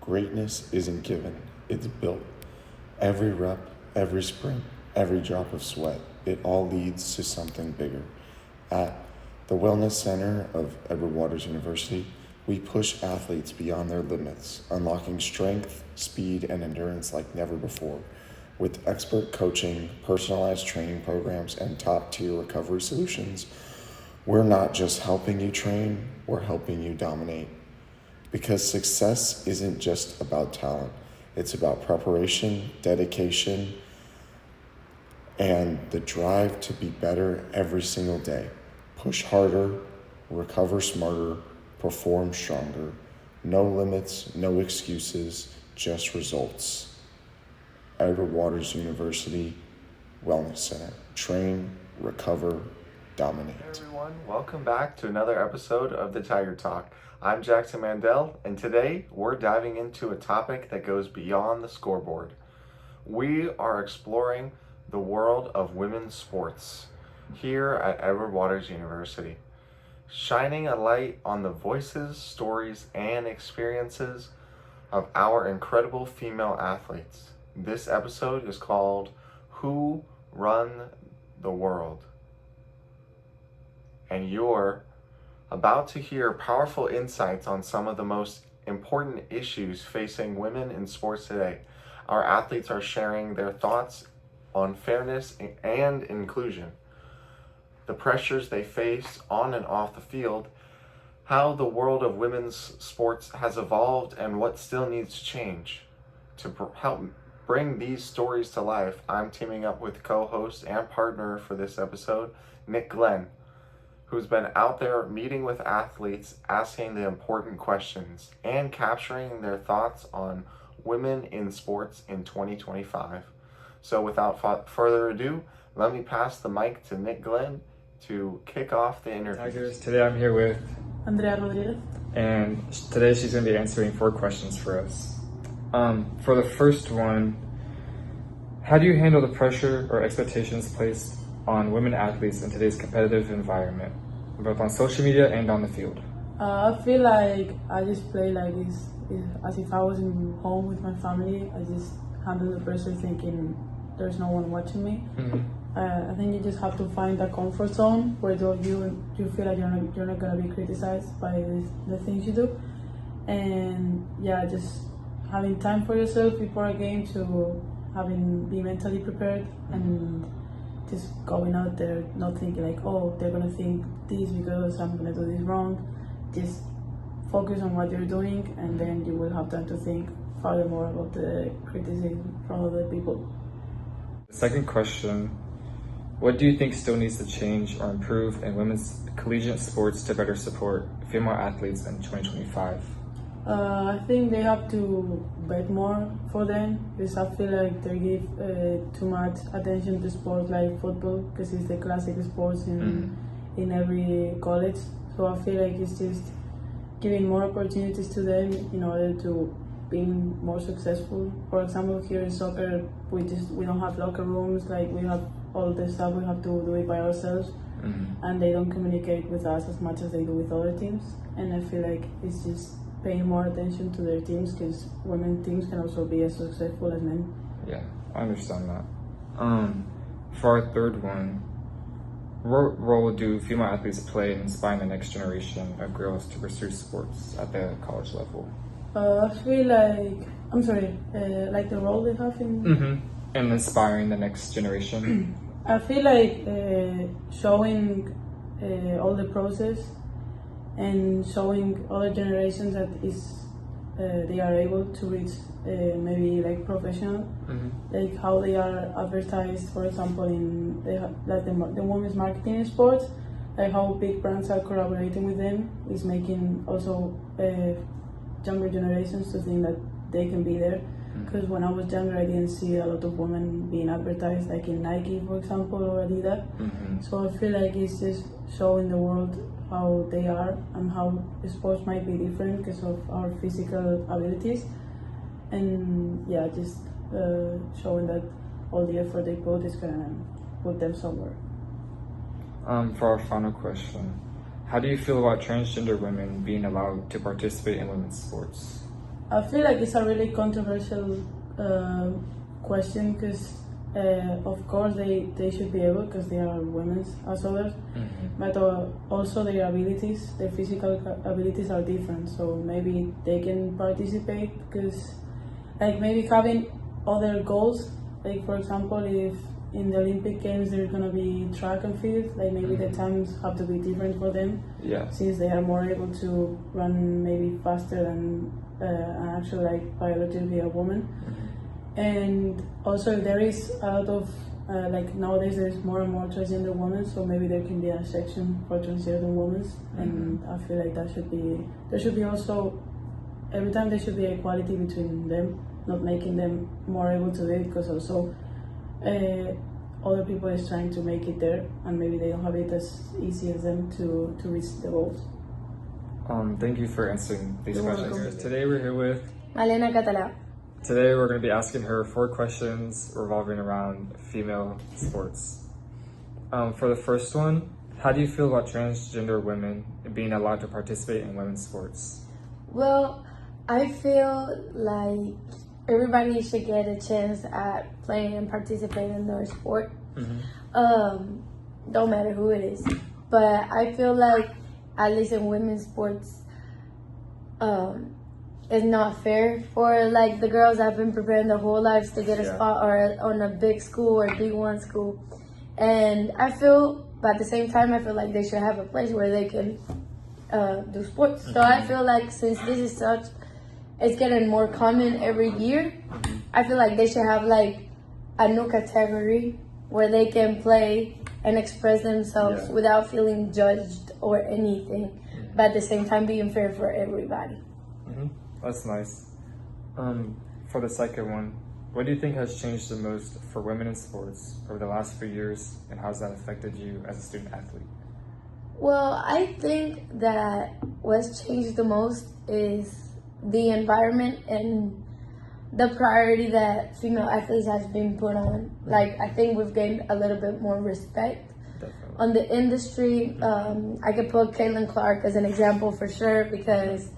Greatness isn't given, it's built. Every rep, every sprint, every drop of sweat, it all leads to something bigger. At the Wellness Center of Edward Waters University, we push athletes beyond their limits, unlocking strength, speed, and endurance like never before. With expert coaching, personalized training programs, and top-tier recovery solutions, we're not just helping you train, we're helping you dominate. Because success isn't just about talent, it's about preparation, dedication, and the drive to be better every single day. Push harder, recover smarter, perform stronger. No limits, no excuses, just results. Edward Waters University Wellness Center. Train, recover, dominate. Hey everyone, welcome back to another episode of the Tiger Talk. I'm Jackson Mandell, and today we're diving into a topic that goes beyond the scoreboard. We are exploring the world of women's sports here at Edward Waters University, shining a light on the voices, stories, and experiences of our incredible female athletes. This episode is called Who Run the World? And you're about to hear powerful insights on some of the most important issues facing women in sports today. Our athletes are sharing their thoughts on fairness and inclusion, the pressures they face on and off the field, how the world of women's sports has evolved, and what still needs to change. To help bring these stories to life, I'm teaming up with co-host and partner for this episode, Nick Glenn, who's been out there meeting with athletes, asking the important questions, and capturing their thoughts on women in sports in 2025. So without further ado, let me pass the mic to Nick Glenn to kick off the interview. Tigers, today I'm here with Andrea Rodriguez. And today she's going to be answering 4 questions for us. For the first one, how do you handle the pressure or expectations placed on women athletes in today's competitive environment, both on social media and on the field? I feel like I just play like this, as if I was in home with my family. I just handle the pressure thinking there's no one watching me. I think you just have to find a comfort zone where you feel like you're not going to be criticized by the things you do. And yeah, just having time for yourself before a game to be mentally prepared and just going out there not thinking like, oh, they're gonna think this because I'm gonna do this wrong. Just focus on what you're doing, and then you will have time to think furthermore about the criticism from other people. The second question, what do you think still needs to change or improve in women's collegiate sports to better support female athletes in 2025? I think they have to bet more for them, because I feel like they give too much attention to sports like football, because it's the classic sports in every college. So I feel like it's just giving more opportunities to them in order to be more successful. For example, here in soccer, we don't have locker rooms, like we have all the stuff, we have to do it by ourselves, and they don't communicate with us as much as they do with other teams. And I feel like it's just paying more attention to their teams, because women teams can also be as successful as men. Yeah, I understand that. For our third one, what role do female athletes play in inspiring the next generation of girls to pursue sports at the college level? I feel like, like the role they have in... And inspiring the next generation? I feel like showing all the process and showing other generations that they are able to reach maybe like professional, like how they are advertised, for example, in the women's marketing in sports, like how big brands are collaborating with them is making also younger generations to think that they can be there. Because when I was younger, I didn't see a lot of women being advertised, like in Nike, for example, or Adidas. So I feel like it's just showing the world how they are and how sports might be different because of our physical abilities. And yeah, just showing that all the effort they put is gonna put them somewhere. For our final question, how do you feel about transgender women being allowed to participate in women's sports? I feel like it's a really controversial question because, of course, they should be able because they are women as others, but also their physical abilities are different. So maybe they can participate because, like, maybe having other goals, like for example, if in the Olympic Games there's gonna be track and field, like maybe the times have to be different for them. Yeah. Since they are more able to run maybe faster than actually like biologically a woman. And also there is a lot of like nowadays there's more and more transgender women, so maybe there can be a section for transgender women, and I feel like there should be also every time there should be equality between them, not making them more able to do it because also other people is trying to make it there and maybe they don't have it as easy as them to reach the goals. Thank you for answering these You're questions. welcome. Today we're here with Malena Catalá. Today we're going to be asking her 4 questions revolving around female sports. For the first one, how do you feel about transgender women being allowed to participate in women's sports? Well, I feel like everybody should get a chance at playing and participating in their sport. Don't matter who it is. But I feel like, at least in women's sports, it's not fair for like the girls that have been preparing their whole lives to get a spot or on a big school or D1 school. And I feel, but at the same time, I feel like they should have a place where they can do sports. So I feel like since this is such, it's getting more common every year, I feel like they should have like a new category where they can play and express themselves without feeling judged or anything, but at the same time being fair for everybody. That's nice. For the second one, what do you think has changed the most for women in sports over the last few years, and how has that affected you as a student athlete? Well, I think that what's changed the most is the environment and the priority that female athletes has been put on. Like, I think we've gained a little bit more respect on the industry. I could put Caitlin Clark as an example for sure, because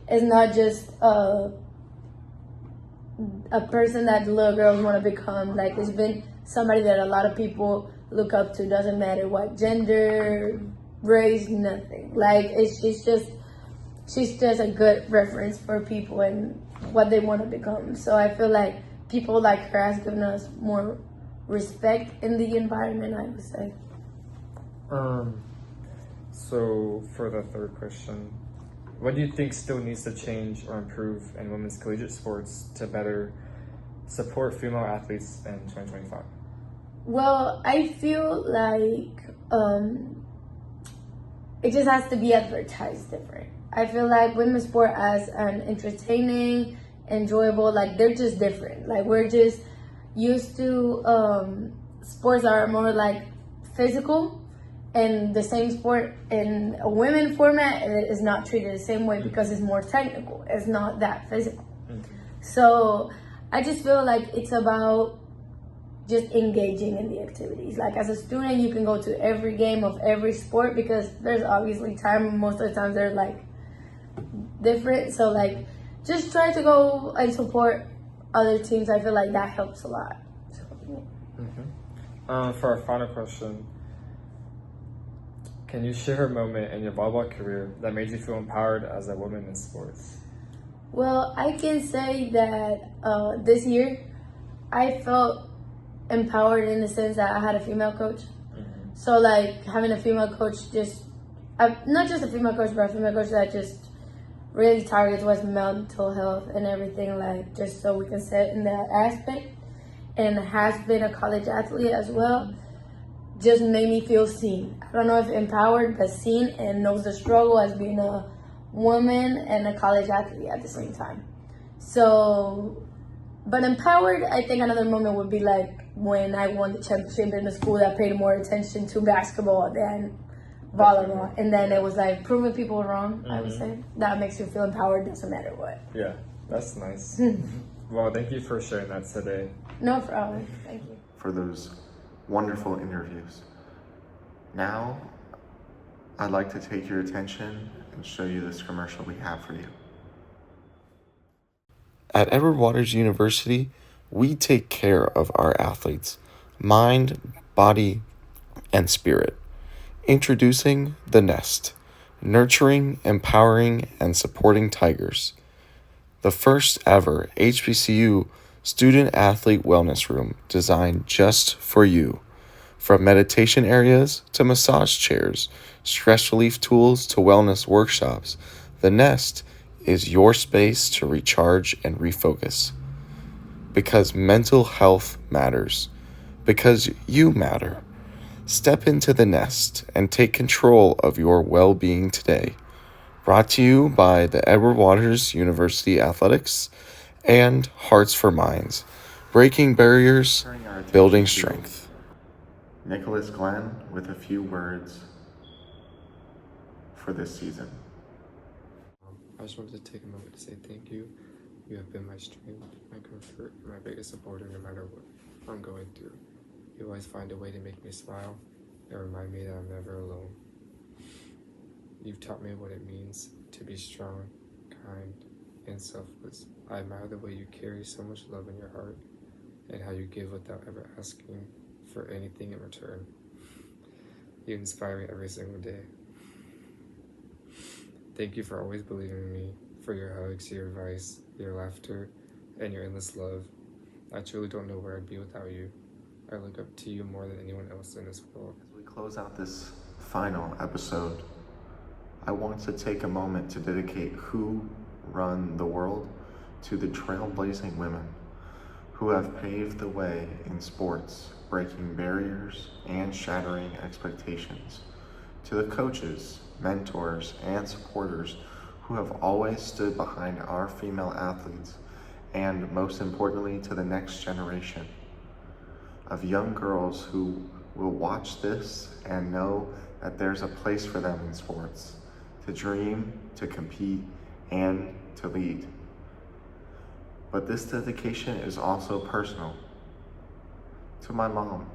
it's not just a person that little girls want to become. Like, it's been somebody that a lot of people look up to, doesn't matter what gender, race, nothing. Like, she's just a good reference for people and what they want to become. So I feel like people like her has given us more respect in the environment, I would say. So for the third question, what do you think still needs to change or improve in women's collegiate sports to better support female athletes in 2025? Well, I feel like it just has to be advertised different. I feel like women's sport as an entertaining, enjoyable, like they're just different. Like we're just used to sports that are more like physical, and the same sport in a women format is not treated the same way because it's more technical. It's not that physical. So I just feel like it's about just engaging in the activities. Like as a student, you can go to every game of every sport because there's obviously time. Most of the times they're like different. So like just try to go and support other teams. I feel like that helps a lot. So, yeah. For our final question, can you share a moment in your volleyball career that made you feel empowered as a woman in sports? Well, I can say that this year I felt empowered in the sense that I had a female coach. So like having a female coach, not just a female coach, but a female coach that just really targets what's mental health and everything, like just so we can set in that aspect, and has been a college athlete as well, just made me feel seen. I don't know if empowered, but seen, and knows the struggle as being a woman and a college athlete at the same time. So, but empowered, I think another moment would be like when I won the championship in the school that paid more attention to basketball than volleyball. And then it was like proving people wrong, I would say. That makes you feel empowered, doesn't matter what. Yeah, that's nice. Well, thank you for sharing that today. No problem. Thank you. For those wonderful interviews. Now, I'd like to take your attention and show you this commercial we have for you. At Edward Waters University, we take care of our athletes, mind, body, and spirit. Introducing The Nest, nurturing, empowering, and supporting tigers. The first ever HBCU student athlete wellness room designed just for you. From meditation areas to massage chairs, stress relief tools to wellness workshops, The Nest is your space to recharge and refocus. Because mental health matters. Because you matter. Step into The Nest and take control of your well-being today. Brought to you by the Edward Waters University Athletics and Hearts for Minds. Breaking barriers, building strength. Nicholas Glenn with a few words for this season. I just wanted to take a moment to say thank you. You have been my strength, my comfort, and my biggest supporter no matter what I'm going through. You always find a way to make me smile and remind me that I'm never alone. You've taught me what it means to be strong, kind, and selfless. I admire the way you carry so much love in your heart and how you give without ever asking for anything in return. You inspire me every single day. Thank you for always believing in me, for your hugs, your advice, your laughter, and your endless love. I truly don't know where I'd be without you. I look up to you more than anyone else in this world. As we close out this final episode, I want to take a moment to dedicate Who Run the World to the trailblazing women who have paved the way in sports, breaking barriers and shattering expectations, to the coaches, mentors, and supporters who have always stood behind our female athletes, and most importantly, to the next generation of young girls who will watch this and know that there's a place for them in sports, to dream, to compete, and to lead. But this dedication is also personal. To my mom,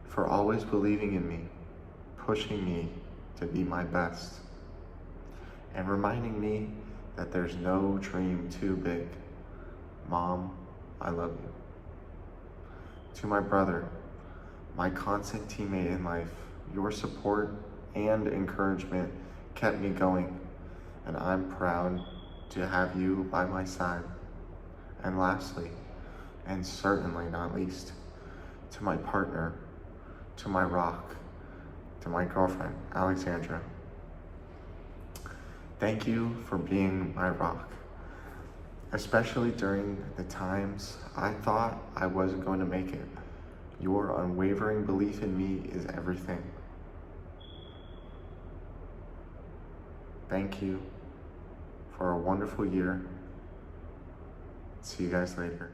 for always believing in me, pushing me to be my best, and reminding me that there's no dream too big. Mom, I love you. To my brother, my constant teammate in life, your support and encouragement kept me going, and I'm proud to have you by my side. And lastly, and certainly not least, to my partner, to my rock, to my girlfriend, Alexandra. Thank you for being my rock, especially during the times I thought I wasn't going to make it. Your unwavering belief in me is everything. Thank you for a wonderful year. See you guys later.